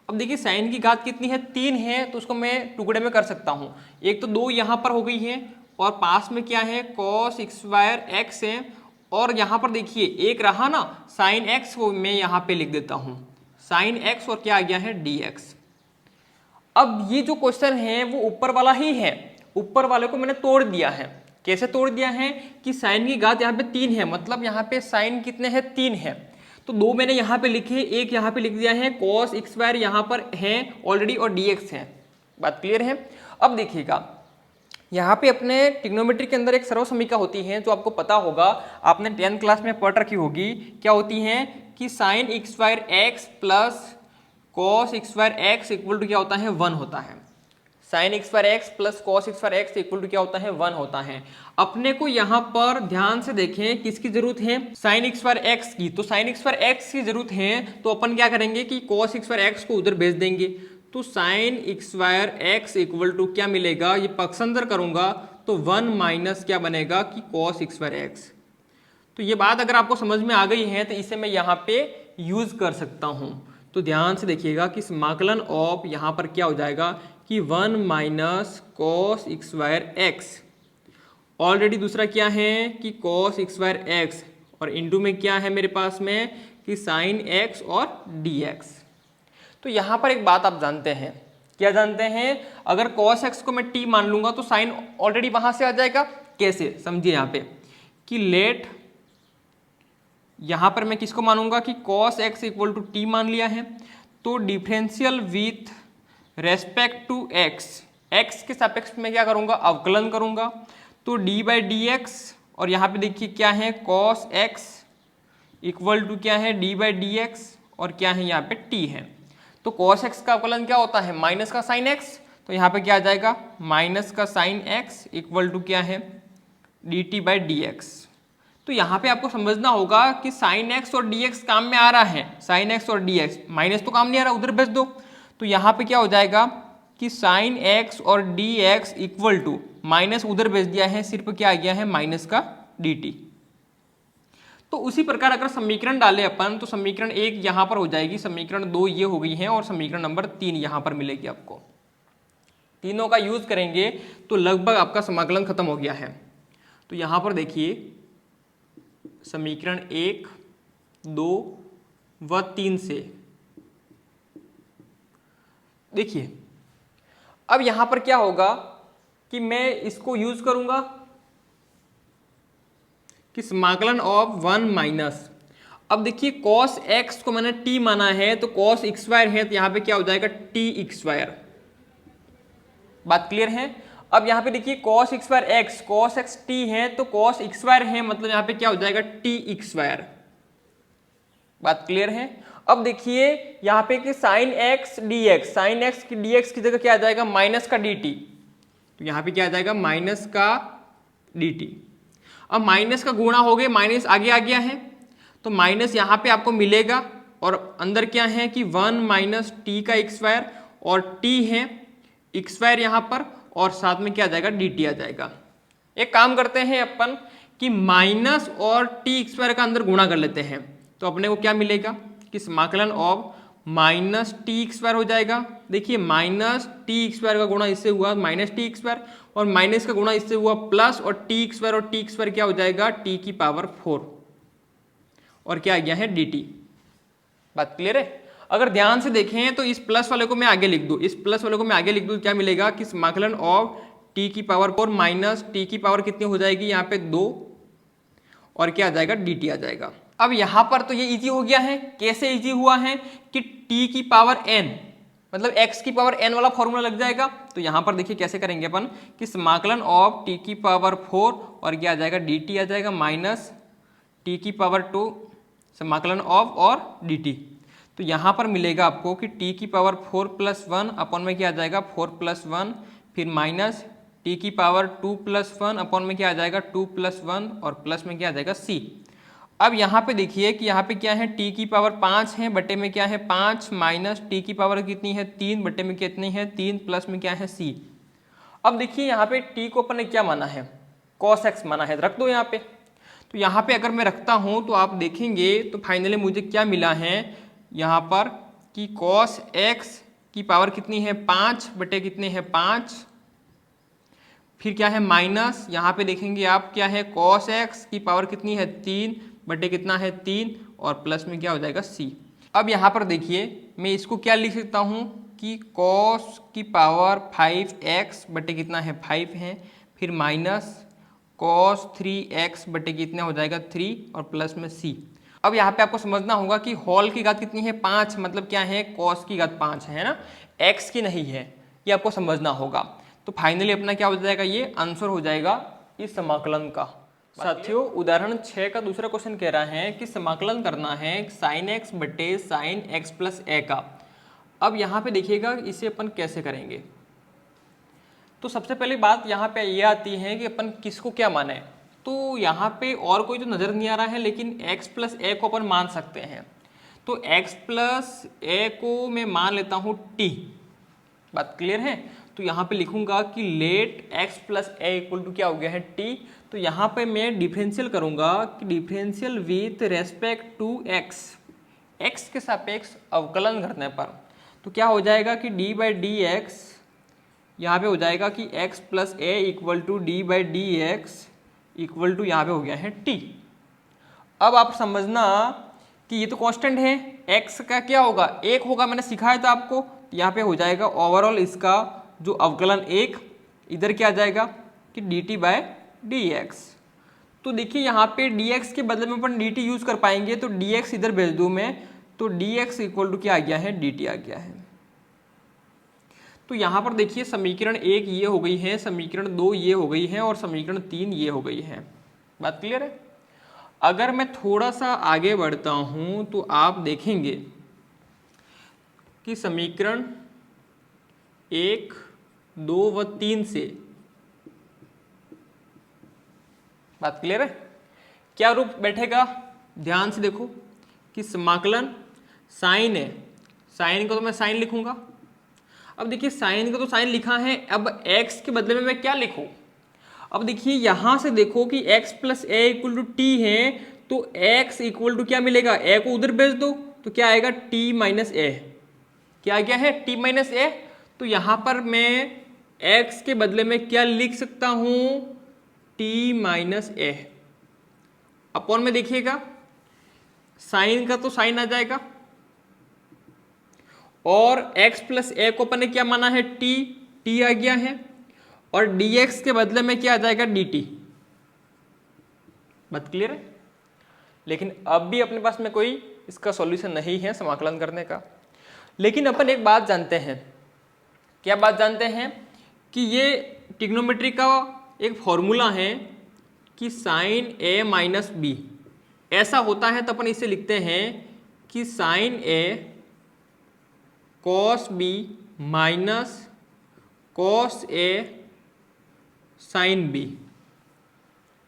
अब देखिए साइन की घात कितनी है, 3 है, तो उसको मैं टुकड़े में कर सकता हूँ। एक तो 2 यहाँ पर हो गई है और पास में क्या है cos x² है, और यहाँ पर देखिए एक रहा ना साइन x, वो मैं यहाँ पे लिख देता हूँ साइन x, और क्या आ गया है dx। अब ये जो क्वेश्चन है वो ऊपर वाला ही है, ऊपर वाले को मैंने तोड़ दिया है। कैसे तोड़ दिया है कि साइन की घात यहाँ पे 3 है, मतलब यहाँ पे साइन कितने हैं, 3 है। तो 2 मैंने यहाँ पे लिखे, एक यहाँ पे लिख दिया है, cos x² यहाँ पर है ऑलरेडी और dx है। बात क्लियर है। अब देखिएगा यहाँ पे अपने ट्रिग्नोमेट्री के अंदर एक सर्वसमीका होती है जो आपको पता होगा, आपने 10th क्लास में पढ़ रखी होगी। क्या होती है कि sine x² plus cos x² equal to क्या होता है, 1 होता है। Sine x² plus cos x² equal to क्या होता है, 1 होता है। अपने को यहाँ पर ध्यान से देखें किसकी जरूरत है, साइन x² की। तो साइन x² की जरूरत है, तो अपन क्या करेंगे कि cos x² को उधर भेज देंगे। तो साइन x² इक्वल टू क्या मिलेगा, ये पक्ष अंदर करूंगा तो 1 माइनस क्या बनेगा कि cos x²। तो ये बात अगर आपको समझ में आ गई है तो इसे मैं यहाँ पे यूज कर सकता हूँ। तो ध्यान से देखिएगा कि समाकलन ऑफ यहाँ पर क्या हो जाएगा कि 1 माइनस cos x²x, ऑलरेडी दूसरा क्या है कि cos x²x, और इंटू में क्या है मेरे पास में कि साइन x और dx। तो यहाँ पर एक बात आप जानते हैं, क्या जानते हैं, अगर cos x को मैं t मान लूंगा तो साइन ऑलरेडी वहां से आ जाएगा। कैसे, समझिए यहाँ पे कि लेट, यहां पर मैं किसको मानूंगा कि cos x equal to T मान लिया है, तो differential with respect to x, x के सापेक्ष में क्या करूंगा, अवकलन करूंगा। तो d/dx, और यहाँ पे देखिए क्या है cos x इक्वल टू क्या है d/dx, और क्या है यहाँ पे t है। तो cos x का अवकलन क्या होता है, माइनस का साइन x, तो यहाँ पे क्या आ जाएगा माइनस का साइन x इक्वल टू क्या है dt/dx। तो यहाँ पे आपको समझना होगा कि साइन x और dx काम में आ रहा है, साइन x और dx, माइनस तो काम नहीं आ रहा, उधर भेज दो। तो यहाँ पे क्या हो जाएगा कि साइन x और dx इक्वल टू माइनस उधर भेज दिया है, सिर्फ क्या आ गया है माइनस का dt। तो उसी प्रकार अगर समीकरण डाले अपन तो समीकरण 1 यहाँ पर हो जाएगी, समीकरण 2 ये हो गई है, और समीकरण नंबर 3 यहाँ पर मिलेगी आपको। तीनों का यूज करेंगे तो लगभग आपका समाकलन खत्म हो गया है। तो यहाँ पर देखिए समीकरण 1, 2 व 3 से देखिए अब यहां पर क्या होगा कि मैं इसको यूज करूंगा कि समाकलन ऑफ 1 माइनस, अब देखिए cos x को मैंने t माना है तो cos x² है, तो यहां पे क्या हो जाएगा tx²। बात क्लियर है। अब यहाँ पे देखिए cos x²x, cos x t है तो cos x² है, मतलब यहाँ पे क्या हो जाएगा tx²। बात क्लियर है। अब देखिए यहाँ पे कि sin x dx, sin x की dx की जगह क्या आ जाएगा माइनस का dt, तो यहाँ पे क्या आ जाएगा माइनस का dt। अब माइनस का गुणा हो गए, माइनस आगे आ गया है तो माइनस यहाँ पे आपको मिलेगा, और अंदर क्या है कि 1 माइनस टी का x² और t है x² यहाँ पर, और साथ में क्या आ जाएगा dt आ जाएगा। एक काम करते हैं अपन कि माइनस और tx² का अंदर गुणा कर लेते हैं, तो अपने को क्या मिलेगा कि समाकलन ऑफ माइनस tx² हो जाएगा। देखिए माइनस tx² का गुणा इससे हुआ माइनस tx², और माइनस का गुणा इससे हुआ प्लस, और tx² और tx² क्या हो जाएगा t⁴, और क्या आ गया है dt। बात क्लियर है। अगर ध्यान से देखें तो इस प्लस वाले को मैं आगे लिख दूं, इस प्लस वाले को मैं आगे लिख दूं, क्या मिलेगा कि समाकलन ऑफ t⁴ माइनस t कितनी हो जाएगी यहाँ पे 2, और क्या आ जाएगा dt आ जाएगा। अब यहाँ पर तो ये इजी हो गया है। कैसे इजी हुआ है कि t⁴n मतलब x⁴n वाला फॉर्मूला लग जाएगा। तो यहाँ पर देखिए कैसे करेंगे अपन कि समाकलन ऑफ t⁴, और क्या आ जाएगा dt आ जाएगा, माइनस t⁴2 समाकलन ऑफ और dt। तो यहाँ पर मिलेगा आपको कि t⁴ + 1 अपन में क्या आ जाएगा 4 + 1, फिर माइनस टी की पावर 2+1 अपॉन में क्या आ जाएगा 2+1 और प्लस में क्या आ जाएगा c। अब यहाँ पे देखिए कि यहाँ पे क्या है टी की पावर 5 है बटे में क्या है 5 माइनस टी की पावर कितनी है 3 बटे में कितनी है 3 प्लस में क्या है c। अब देखिए यहाँ पे टी को अपन ने क्या माना है cos x माना है, रख दो यहाँ पे। तो यहाँ पे अगर मैं रखता हूँ तो आप देखेंगे तो फाइनली मुझे क्या मिला है यहाँ पर कि cos x की पावर कितनी है 5 बटे कितने है 5, फिर क्या है माइनस यहाँ पे देखेंगे आप क्या है cos x की पावर कितनी है 3 बटे कितना है 3 और प्लस में क्या हो जाएगा c। अब यहाँ पर देखिए मैं इसको क्या लिख सकता हूँ कि cos की पावर 5x बटे कितना है 5 है, फिर माइनस cos 3x बटे कितना हो जाएगा 3 और प्लस में c। अब यहाँ पे आपको समझना होगा कि होल की घात कितनी है 5, मतलब क्या है cos की घात 5 है ना, x की नहीं है, ये आपको समझना होगा। तो फाइनली अपना क्या हो जाएगा, ये आंसर हो जाएगा इस समाकलन का। साथियों उदाहरण 6 का दूसरा क्वेश्चन कह रहा है कि समाकलन करना है sin x बटे sin x प्लस a का। अब यहाँ पे देखिएगा इसे अपन कैसे करेंगे। तो सबसे पहले बात यहाँ पे ये आती है कि अपन किसको क्या माने। तो यहाँ पे और कोई तो नज़र नहीं आ रहा है, लेकिन x प्लस a को अपन मान सकते हैं। तो x प्लस a को मैं मान लेता हूँ t। बात क्लियर है। तो यहाँ पे लिखूंगा कि let x plus a equal to क्या हो गया है t। तो यहाँ पे मैं डिफरेंशियल करूंगा कि differential with respect to x के सापेक्ष अवकलन करने पर तो क्या हो जाएगा कि d बाई डी एक्स यहाँ पे हो जाएगा कि x plus a equal to d by d x equal to यहाँ पे हो गया है t। अब आप समझना कि ये तो कांस्टेंट है, x का क्या होगा 1 होगा, मैंने सिखाया था आपको। यहाँ पे हो जाएगा ओवरऑल इसका जो अवकलन 1, इधर क्या आ जाएगा कि dt बाय dx। तो देखिए यहाँ पे dx के बदले में अपन dt यूज कर पाएंगे, तो dx इधर भेज दूँ मैं, तो dx इक्वल टू क्या आ गया है dt आ गया है। तो यहाँ पर देखिए समीकरण 1 ये हो गई है, समीकरण 2 ये हो गई है और समीकरण 3 ये हो गई है। बात क्लियर है। अगर मैं थोड़ा सा आगे बढ़ता हूँ तो आप देखेंगे कि समीकरण 1, 2 व 3 से, बात क्लियर है, क्या रूप बैठेगा। ध्यान से देखो कि समाकलन साइन है, साइन को तो मैं साइन लिखूंगा। अब देखिए साइन का तो साइन लिखा है, अब x के बदले में मैं क्या लिखूं। अब देखिए यहां से देखो कि x plus a equal to T है, तो x इक्वल टू क्या मिलेगा, a को उधर भेज दो तो क्या आएगा t माइनस a। क्या आ गया है t माइनस a। तो यहां पर मैं x के बदले में क्या लिख सकता हूं t माइनस a अपॉन में देखिएगा साइन का तो साइन आ जाएगा और x प्लस a को अपन ने क्या माना है t आ गया है और dx के बदले में क्या आ जाएगा dt। बात क्लियर है। लेकिन अब भी अपने पास में कोई इसका सॉल्यूशन नहीं है समाकलन करने का। लेकिन अपन एक बात जानते हैं, क्या बात जानते हैं कि ये ट्रिग्नोमेट्री का एक फॉर्मूला है कि साइन a माइनस बी ऐसा होता है, तो अपन इसे लिखते हैं कि sine a cos b minus cos a sine b.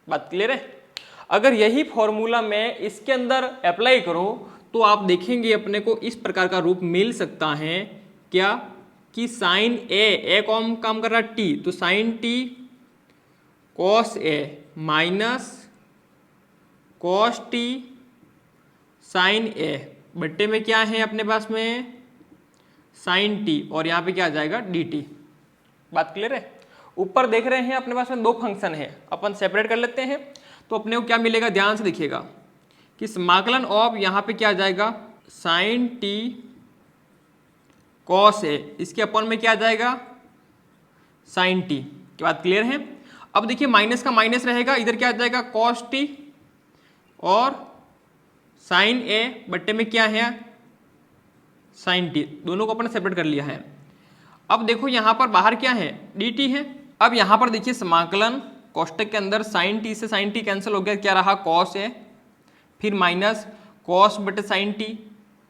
बात क्लियर है। अगर यही फॉर्मूला मैं इसके अंदर अप्लाई करूं तो आप देखेंगे अपने को इस प्रकार का रूप मिल सकता है, क्या कि साइन ए कौन काम कर रहा है टी, तो sign T cos A minus cos T sign ए बट्टे में क्या है अपने पास में साइन टी और यहाँ पे क्या आ जाएगा डी टी। बात क्लियर है। ऊपर देख रहे हैं अपने पास में दो फंक्शन है, अपन सेपरेट कर लेते हैं तो अपने को क्या मिलेगा, ध्यान से देखिएगा कि समाकलन ऑफ यहाँ पे क्या आ जाएगा साइन टी कॉस ए, इसके अपॉन में क्या आ जाएगा साइन टी। की बात क्लियर है। अब देखिए माइनस का माइनस रहेगा, इधर क्या आ जाएगा कॉस टी और साइन ए बट्टे में क्या है साइन टी, दोनों को अपन सेपरेट कर लिया है। अब देखो यहाँ पर बाहर क्या है डी टी है। अब यहाँ पर देखिए समाकलन कोष्टक के अंदर साइन टी से साइन टी कैंसिल हो गया, क्या रहा कॉस है, फिर माइनस कॉस बटे साइन टी,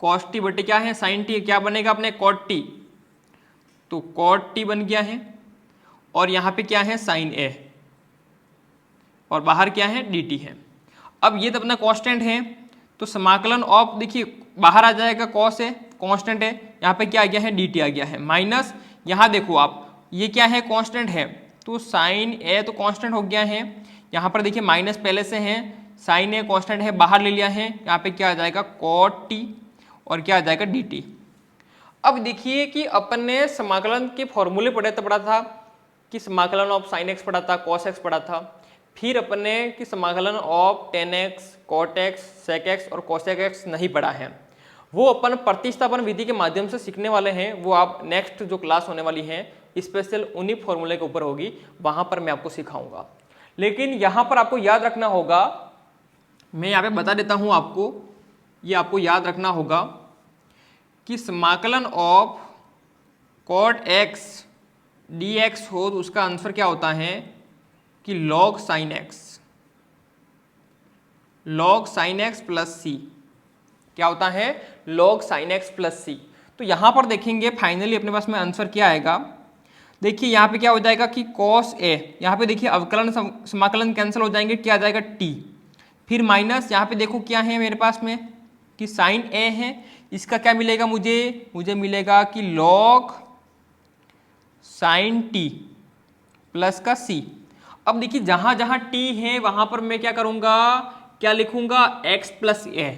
कॉस टी बटे क्या है साइन टी, क्या बनेगा अपने कॉट टी, तो कॉट टी बन गया है और यहाँ पे क्या है साइन ए, और बाहर क्या है dt है। अब ये तो अपना कांस्टेंट है, तो समाकलन ऑफ देखिए बाहर आ जाएगा कॉस है, कांस्टेंट है, यहाँ पे क्या आ गया है dt आ गया है, माइनस यहाँ देखो आप ये क्या है कांस्टेंट है, तो साइन ए तो कांस्टेंट हो गया है, यहाँ पर देखिए माइनस पहले से है, साइन ए कांस्टेंट है बाहर ले लिया है, यहाँ पे क्या आ जाएगा cot t और क्या आ जाएगा dt। अब देखिए कि अपन ने समाकलन के फॉर्मूले पढ़ा था कि समाकलन ऑफ साइन एक्स पढ़ा था, कॉस एक्स पढ़ा था, फिर अपन ने कि समाकलन of tan x, cot x, sec x और कोसेक एक्स नहीं पढ़ा है। वो अपन प्रतिस्थापन विधि के माध्यम से सीखने वाले हैं, वो आप नेक्स्ट जो क्लास होने वाली है स्पेशल उन्हीं फॉर्मूले के ऊपर होगी, वहां पर मैं आपको सिखाऊंगा। लेकिन यहाँ पर आपको याद रखना होगा, मैं यहाँ पे बता देता हूँ आपको, ये आपको याद रखना होगा कि समाकलन of cot x d x हो तो उसका आंसर क्या होता है कि log sin x प्लस सी, क्या होता है log sin x प्लस सी। तो यहां पर देखेंगे फाइनली अपने पास में आंसर क्या आएगा, देखिए यहाँ पे क्या हो जाएगा कि cos a, यहाँ पे देखिए अवकलन समाकलन कैंसिल हो जाएंगे, क्या आ जाएगा t, फिर माइनस यहाँ पे देखो क्या है मेरे पास में कि sin a है, इसका क्या मिलेगा मुझे मिलेगा कि log sin t प्लस का c। अब देखिए जहां जहां t है वहां पर मैं क्या करूंगा, क्या लिखूंगा x प्लस ए,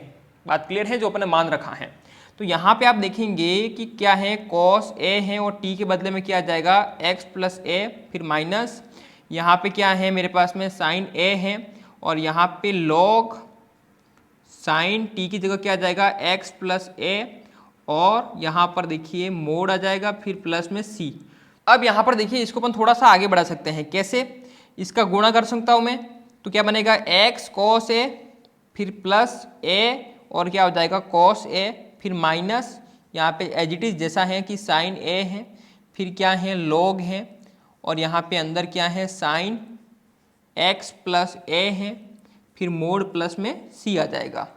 बात क्लियर है जो अपने मान रखा है। तो यहाँ पे आप देखेंगे कि क्या है cos a है और t के बदले में क्या आ जाएगा x प्लस ए, फिर माइनस यहाँ पे क्या है मेरे पास में sin a है और यहाँ पे log sin t की जगह क्या आ जाएगा x प्लस ए, और यहाँ पर देखिए मोड आ जाएगा फिर प्लस में c। अब यहाँ पर देखिए इसको अपन थोड़ा सा आगे बढ़ा सकते हैं, कैसे, इसका गुणा कर सकता हूँ मैं, तो क्या बनेगा x cos a फिर प्लस a और क्या हो जाएगा cos a, फिर माइनस यहाँ पे एज इट इज जैसा है कि sin a है, फिर क्या है log है और यहाँ पे अंदर क्या है sin x प्लस a है, फिर मोड प्लस में c आ जाएगा।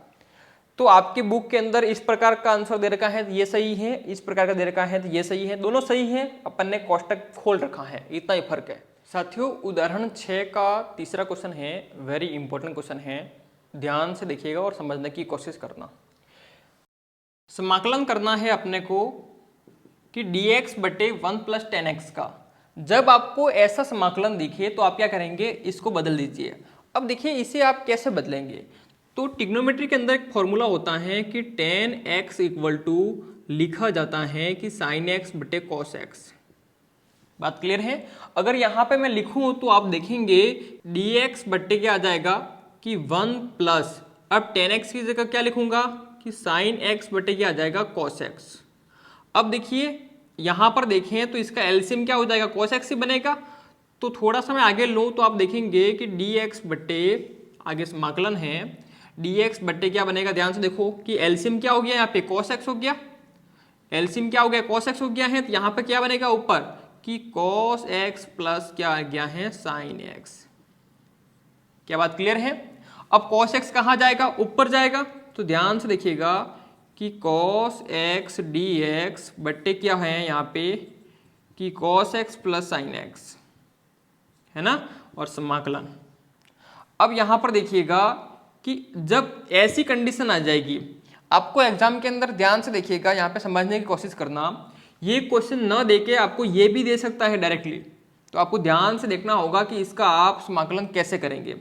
तो आपके बुक के अंदर इस प्रकार का आंसर दे रखा है तो ये सही है, इस प्रकार का दे रखा है तो ये सही है, दोनों सही है, अपन ने कोष्टक खोल रखा है, इतना ही फर्क है। साथियों उदाहरण 6 का तीसरा क्वेश्चन है, वेरी इंपॉर्टेंट क्वेश्चन है, ध्यान से देखिएगा और समझने की कोशिश करना। समाकलन करना है अपने को कि dx बटे 1 प्लस 10x का। जब आपको ऐसा समाकलन दिखे तो आप क्या करेंगे, इसको बदल दीजिए। अब देखिए इसे आप कैसे बदलेंगे, तो ट्रिग्नोमेट्री के अंदर एक फॉर्मूला होता है कि 10x इक्वल टू लिखा जाता है कि sin x बटे cos x। बात क्लियर है। अगर यहाँ पे मैं लिखूं तो आप देखेंगे dx बट्टे क्या आ जाएगा कि 1 प्लस, अब 10x की जगह क्या लिखूंगा कि sin x बट्टे क्या आ जाएगा cos x। अब देखिए यहाँ पर देखें तो इसका एलसीएम क्या हो जाएगा cos x ही बनेगा। तो थोड़ा सा मैं आगे लूँ तो आप देखेंगे कि dx बट्टे, आगे समाकलन है, dx बट्टे क्या बनेगा, ध्यान से देखो कि एलसीएम क्या हो गया, यहाँ पे cos x हो गया, एलसीएम क्या हो गया cos x हो गया है, तो यहाँ पे क्या बनेगा ऊपर कि cos x प्लस क्या आ गया है sin x। क्या बात क्लियर है। अब cos x कहाँ जाएगा, ऊपर जाएगा, तो ध्यान से देखिएगा कि cos x dx बट्टे क्या है यहाँ पे कि cos x plus sin x है ना, और समाकलन। अब यहाँ पर देखिएगा कि जब ऐसी कंडीशन आ जाएगी, आपको एग्जाम के अंदर ध्यान से देखिएगा, यहाँ पे समझने की कोशिश करना, ये क्वेश्चन न देके आपको ये भी दे सकता है डायरेक्टली, तो आपको ध्यान से देखना होगा कि इसका आप समाकलन कैसे करेंगे।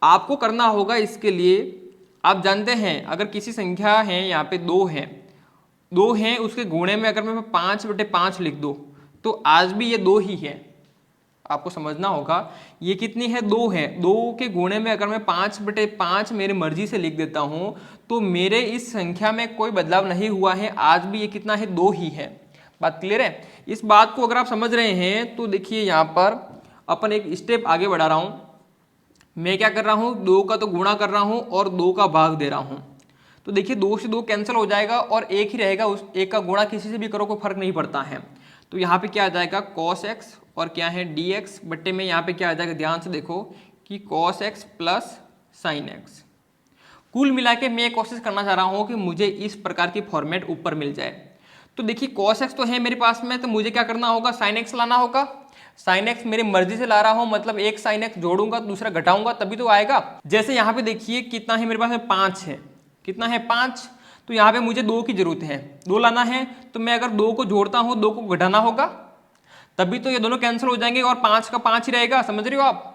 आपको करना होगा इसके लिए, आप जानते हैं अगर किसी संख्या है यहाँ पे 2 है उसके गुणे में अगर मैं 5/5 लिख दूँ तो आज भी ये 2 ही है। आपको समझना होगा ये कितनी है, 2 है, 2 के गुणे में अगर मैं 5/5 मेरी मर्जी से लिख देता हूँ तो मेरे इस संख्या में कोई बदलाव नहीं हुआ है, आज भी ये कितना है, 2 ही है। बात क्लियर है। इस बात को अगर आप समझ रहे हैं तो देखिए यहाँ पर अपन एक स्टेप आगे बढ़ा रहा हूँ। मैं क्या कर रहा हूँ, 2 का तो गुणा कर रहा हूँ और 2 का भाग दे रहा हूँ, तो देखिए 2 से 2 कैंसिल हो जाएगा और एक ही रहेगा, उस एक का गुणा किसी से भी करो कोई फर्क नहीं पड़ता है। तो यहाँ पे क्या आ जाएगा cos x और क्या है dx बट्टे में यहाँ पे क्या आ जाएगा, ध्यान से देखो कि cos x plus sin x। कुल मिला के मैं कोशिश करना चाह रहा हूँ कि मुझे इस प्रकार की फॉर्मेट ऊपर मिल जाए। तो देखिए cos x तो है मेरे पास में, तो मुझे क्या करना होगा, sin x लाना होगा। साइन एक्स मेरी मर्जी से ला रहा हूं, मतलब एक साइन एक्स जोड़ूंगा दूसरा घटाऊंगा तभी तो आएगा। जैसे यहाँ पे देखिए कितना है मेरे पास में 5 है, कितना है 5, तो यहाँ पे मुझे 2 की जरूरत है, 2 लाना है। तो मैं अगर 2 को जोड़ता हूँ 2 को घटाना होगा तभी तो ये दोनों कैंसिल हो जाएंगे और 5 का 5 ही रहेगा, समझ रहे हो आप।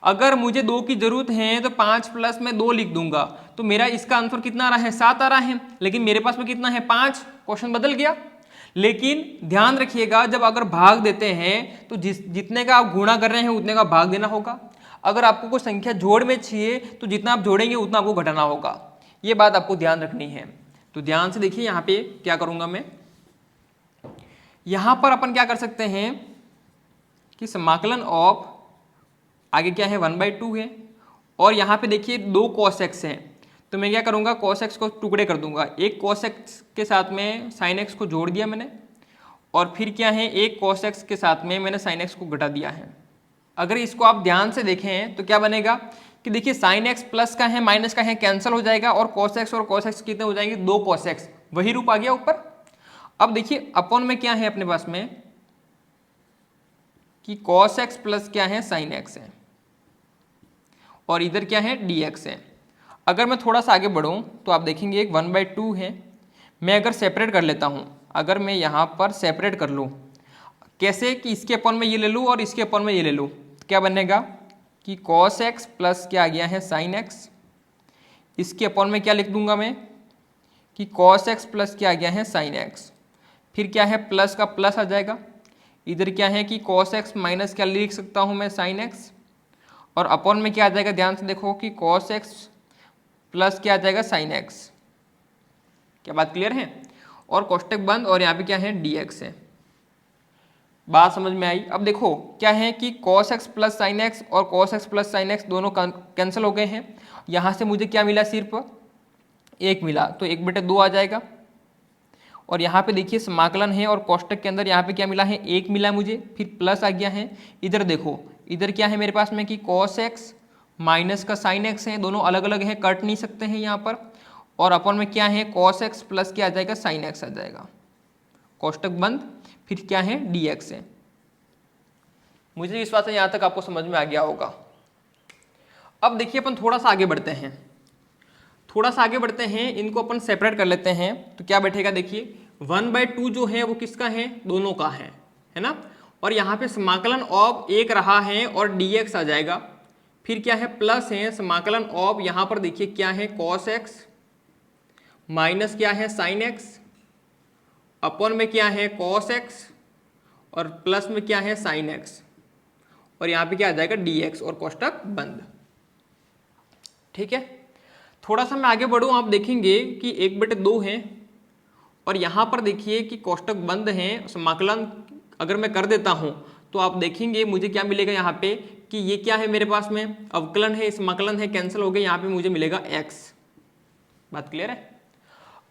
अगर मुझे 2 की जरूरत है तो 5 प्लस में 2 लिख दूंगा, तो मेरा इसका आंसर कितना आ रहा है 7 आ रहा है, लेकिन मेरे पास में कितना है 5, क्वेश्चन बदल गया। लेकिन ध्यान रखिएगा जब अगर भाग देते हैं तो जितने का आप गुणा कर रहे हैं उतने का भाग देना होगा। अगर आपको कोई संख्या जोड़ में चाहिए तो जितना आप जोड़ेंगे उतना आपको घटाना होगा, ये बात आपको ध्यान रखनी है। तो ध्यान से देखिए यहाँ पे क्या करूंगा मैं, यहाँ पर अपन क्या कर सकते हैं कि समाकलन ऑफ आगे क्या है 1/2 है, और यहाँ पे देखिए 2 cos x है, तो मैं क्या करूँगा cos x को टुकड़े कर दूंगा, एक cos x के साथ में sin x को जोड़ दिया मैंने, और फिर क्या है एक cos x के साथ में मैंने sin x को घटा दिया है। अगर इसको आप ध्यान से देखें तो क्या बनेगा कि देखिए sin x प्लस का है माइनस का है कैंसिल हो जाएगा, और cos x और cos x कितने हो जाएंगे 2 cos x, वही रूप आ गया ऊपर। अब देखिए अपॉन में क्या है अपने पास में कि cos x प्लस क्या है sin x है, और इधर क्या है dx है। अगर मैं थोड़ा सा आगे बढ़ूं तो आप देखेंगे एक 1/2 है, मैं अगर सेपरेट कर लेता हूं, अगर मैं यहाँ पर सेपरेट कर लूँ कैसे कि इसके अपॉन में ये ले लूँ और इसके अपॉन में ये ले लूँ, तो क्या बनेगा कि cos x प्लस क्या आ गया है sin x, इसके अपॉन में क्या लिख दूंगा मैं कि cos x प्लस क्या आ गया है sin x, फिर क्या है प्लस का प्लस आ जाएगा, इधर क्या है कि cos x माइनस क्या लिख सकता हूँ मैं sin x, और अपॉन में क्या आ जाएगा ध्यान से देखो कि cos x प्लस क्या आ जाएगा sin x। क्या बात क्लियर है, और कोष्टक बंद, और यहाँ पे क्या है dx है। बात समझ में आई। अब देखो क्या है कि cos x plus sin x और cos x plus sin x दोनों कैंसिल हो गए हैं, यहाँ से मुझे क्या मिला सिर्फ 1 मिला, तो 1/2 आ जाएगा। और यहाँ पे देखिए समाकलन है और कोष्टक के अंदर यहाँ पे क्या मिला है 1 मिला मुझे, फिर प्लस आ गया है। इधर देखो इधर क्या है मेरे पास में कि cos x माइनस का sin x है, दोनों अलग अलग है कट नहीं सकते हैं यहाँ पर, और अपन में क्या है cos x प्लस क्या आ जाएगा sin x आ जाएगा, कोष्टक बंद, फिर क्या है dx है। मुझे विश्वास है यहाँ तक आपको समझ में आ गया होगा। अब देखिए अपन थोड़ा सा आगे बढ़ते हैं, थोड़ा सा आगे बढ़ते हैं, इनको अपन सेपरेट कर लेते हैं, तो क्या बैठेगा देखिए 1/2 जो है वो किसका है, दोनों का है ना, और यहाँ पे समाकलन ऑफ एक रहा है और dx आ जाएगा, फिर क्या है प्लस है समाकलन ऑफ यहाँ पर देखिए क्या है cos x माइनस क्या है sin x, अपॉन में क्या है cos x और प्लस में क्या है sin x, और यहाँ पे क्या आ जाएगा dx और कोष्टक बंद। ठीक है, थोड़ा सा मैं आगे बढ़ूँ, आप देखेंगे कि 1/2 है, और यहाँ पर देखिए कि कोष्टक बंद है, समाकलन अगर मैं कर देता हूँ तो आप देखेंगे मुझे क्या मिलेगा यहाँ पे कि ये क्या है मेरे पास में अवकलन है, समाकलन है कैंसिल हो गए, यहाँ पे मुझे मिलेगा x। बात क्लियर है।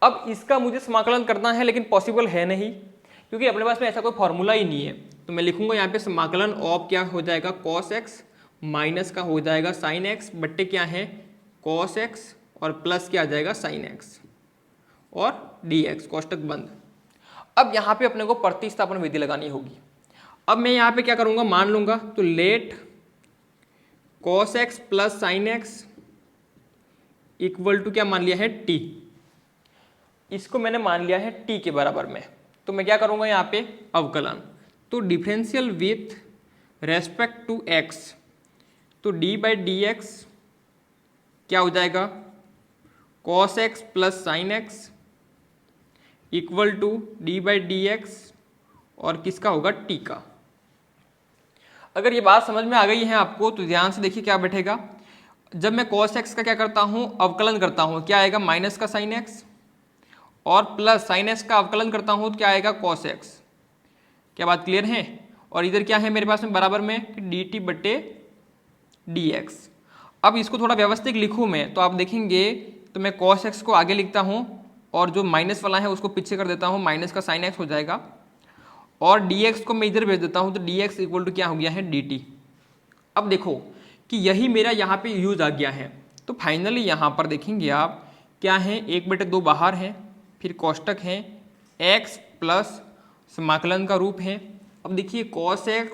अब इसका मुझे समाकलन करना है लेकिन पॉसिबल है नहीं, क्योंकि अपने पास में ऐसा कोई फॉर्मूला ही नहीं है, तो मैं लिखूंगा यहाँ पे समाकलन ऑफ क्या हो जाएगा cos x माइनस का हो जाएगा sin x बट्टे क्या है cos x और प्लस क्या आ जाएगा sin x और dx, कोष्टक बंद। अब यहाँ पे अपने को प्रतिस्थापन विधि लगानी होगी। अब मैं यहाँ पे क्या करूँगा, मान लूँगा, तो let cos x plus sin x equal to क्या मान लिया है t, इसको मैंने मान लिया है t के बराबर में, तो मैं क्या करूँगा यहाँ पे अवकलन, तो differential with respect to x, तो d/dx क्या हो जाएगा cos x plus sin x equal to d/dx और किसका होगा t का। अगर ये बात समझ में आ गई है आपको तो ध्यान से देखिए क्या बैठेगा, जब मैं cos x का क्या करता हूँ अवकलन करता हूँ, क्या आएगा माइनस का sin x, और प्लस sin x का अवकलन करता हूँ तो क्या आएगा cos x। क्या बात क्लियर है। और इधर क्या है मेरे पास में बराबर में dt/dx। अब इसको थोड़ा व्यवस्थित लिखूँ मैं तो आप देखेंगे, तो मैं cos x को आगे लिखता हूँ और जो माइनस वाला है उसको पीछे कर देता हूँ, माइनस का sin x हो जाएगा, और dx को मैं इधर भेज देता हूँ, तो dx इक्वल टू क्या हो गया है dt। अब देखो कि यही मेरा यहाँ पे यूज आ गया है, तो फाइनली यहाँ पर देखेंगे आप क्या है 1/2 बाहर है, फिर कोष्टक है x प्लस समाकलन का रूप है। अब देखिए cos x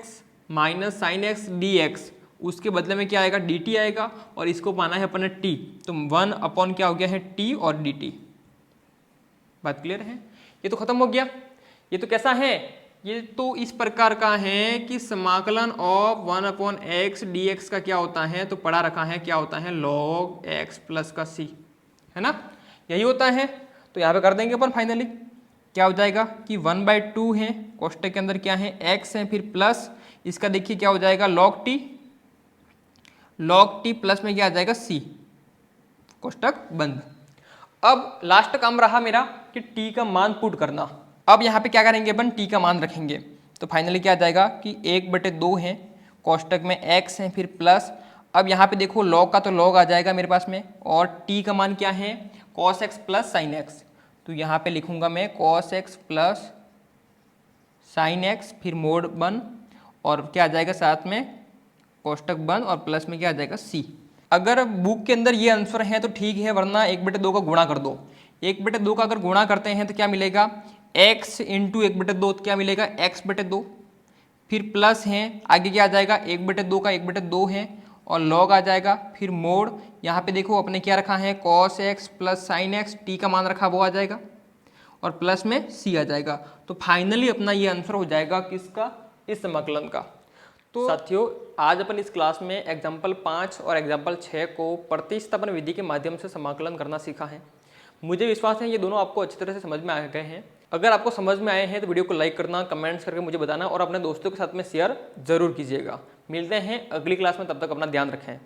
minus sine x d x, उसके बदले में क्या आएगा, डी टी आएगा, और इसको पाना है अपन ने टी, तो 1 अपॉन क्या हो गया है, टी और डी टी। बात क्लियर है? ये तो खत्म हो गया। ये तो कैसा है, ये तो इस प्रकार का है कि समाकलन of 1 upon x d x का क्या होता है, तो पढ़ा रखा है क्या होता है, log x प्लस का c, है ना, यही होता है। तो यहाँ पे कर देंगे अपन फाइनली, क्या हो जाएगा कि 1/2 है, कोष्टक के अंदर क्या है x है, फिर प्लस इसका देखिए क्या हो जाएगा log t प्लस में क्या आ जाएगा c, कोष्टक बंद। अब लास्ट काम रहा मेरा कि t का मान पुट करना। अब यहाँ पे क्या करेंगे अपन, t का मान रखेंगे, तो फाइनली क्या आ जाएगा कि 1/2 है, कोष्टक में x है, फिर प्लस, अब यहाँ पे देखो log का तो log आ जाएगा मेरे पास में, और t का मान क्या है, cos x plus sine x, तो यहाँ पे लिखूंगा मैं cos x plus sine x, फिर मोड 1, और क्या आ जाएगा साथ में कोष्टक बंद, और प्लस में क्या आ जाएगा c। अगर बुक के अंदर ये आंसर है तो ठीक है, वरना 1/2 का गुणा कर दो। 1/2 का अगर गुणा करते हैं तो क्या मिलेगा, x इंटू 1/2, क्या मिलेगा x/2, फिर प्लस है, आगे क्या आ जाएगा 1/2 का 1/2 है, और log आ जाएगा, फिर मोड, यहाँ पे देखो अपने क्या रखा है cos x plus sine x, T का मान रखा वो आ जाएगा, और प्लस में c आ जाएगा। तो फाइनली अपना ये आंसर हो जाएगा किसका, इस समाकलन का। तो साथियों आज अपन इस क्लास में एग्जाम्पल 5 और एग्जाम्पल 6 को प्रतिस्थापन विधि के माध्यम से समाकलन करना सीखा है। मुझे विश्वास है ये दोनों आपको अच्छी तरह से समझ में आ गए हैं। अगर आपको समझ में आए हैं तो वीडियो को लाइक करना, कमेंट्स करके मुझे बताना, और अपने दोस्तों के साथ में शेयर जरूर कीजिएगा। मिलते हैं अगली क्लास में, तब तक अपना ध्यान रखें।